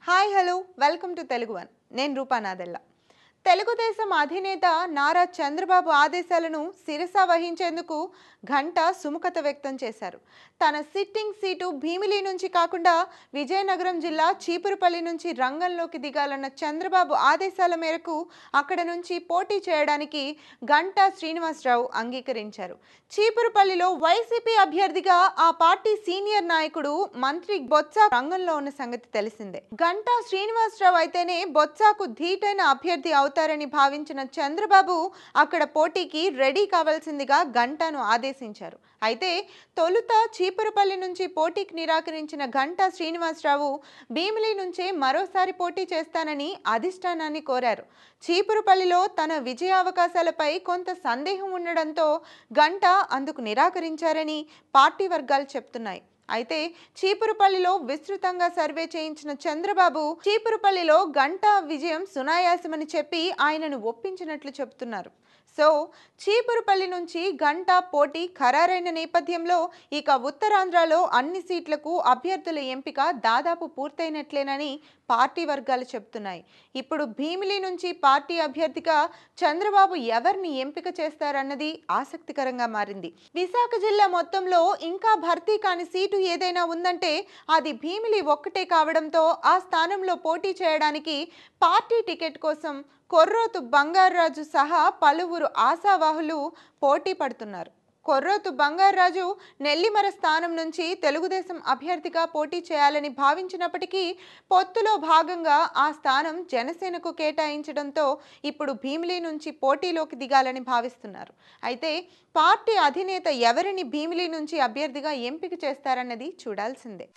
Hi hello welcome to Telugu one. నేను రూపా నాదెల్ల. తెలుగుదేశం అధినేత నారా చంద్రబాబు ఆదేశాలను శిరస వహించేందుకు గంటా సుముఖత వ్యక్తం చేశారు. తన సిట్టింగ్ సీటు భీమిలి నుంచి కాకుండా విజయనగరం జిల్లా చీపురుపల్లి నుంచి రంగంలోకి దిగాలన్న చంద్రబాబు ఆదేశాల మేరకు అక్కడ నుంచి పోటీ చేయడానికి గంటా శ్రీనివాసరావు అంగీకరించారు. చీపురుపల్లిలో వైసీపీ అభ్యర్థిగా ఆ పార్టీ సీనియర్ నాయకుడు మంత్రి బొత్స రంగంలో ఉన్న సంగతి తెలిసిందే. గంటా శ్రీనివాసరావు అయితేనే బొత్సకు ధీటైన అభ్యర్థి అవుతారని భావించిన చంద్రబాబు అక్కడ పోటీకి రెడీ కావాల్సిందిగా గంటాను ఆదేశించారు. అయితే తొలుత చీపురుపల్లి నుంచి పోటీకి నిరాకరించిన గంటా శ్రీనివాసరావు భీమిలి నుంచే మరోసారి పోటీ చేస్తానని అధిష్టానాన్ని కోరారు. చీపురుపల్లిలో తన విజయావకాశాలపై కొంత సందేహం ఉండడంతో గంటా అందుకు నిరాకరించారని పార్టీ వర్గాలు చెప్తున్నాయి. అయితే చీపురుపల్లిలో విస్తృతంగా సర్వే చేయించిన చంద్రబాబు చీపురుపల్లిలో గంటా విజయం సునాయాసమని చెప్పి ఆయనను ఒప్పించినట్లు చెబుతున్నారు. సో చీపురుపల్లి నుంచి గంటా పోటీ ఖరారైన నేపథ్యంలో ఇక ఉత్తరాంధ్రలో అన్ని సీట్లకు అభ్యర్థుల ఎంపిక దాదాపు పూర్తయినట్లేనని పార్టీ వర్గాలు చెబుతున్నాయి. ఇప్పుడు భీమిలి నుంచి పార్టీ అభ్యర్థిగా చంద్రబాబు ఎవరిని ఎంపిక చేస్తారన్నది ఆసక్తికరంగా మారింది. విశాఖ జిల్లా మొత్తంలో ఇంకా భర్తీ కాని సీటు ఏదైనా ఉందంటే అది భీమిలి ఒక్కటే కావడంతో ఆ స్థానంలో పోటీ చేయడానికి పార్టీ టికెట్ కోసం కొర్రోతు బంగారాజు సహా పలువురు ఆశావాహులు పోటీ పడుతున్నారు. కొర్రోతు బంగారాజు నెల్లిమర స్థానం నుంచి తెలుగుదేశం అభ్యర్థిగా పోటీ చేయాలని భావించినప్పటికీ పొత్తులో భాగంగా ఆ స్థానం జనసేనకు కేటాయించడంతో ఇప్పుడు భీమిలి నుంచి పోటీలోకి దిగాలని భావిస్తున్నారు. అయితే పార్టీ అధినేత ఎవరిని భీమిలి నుంచి అభ్యర్థిగా ఎంపిక చేస్తారన్నది చూడాల్సిందే.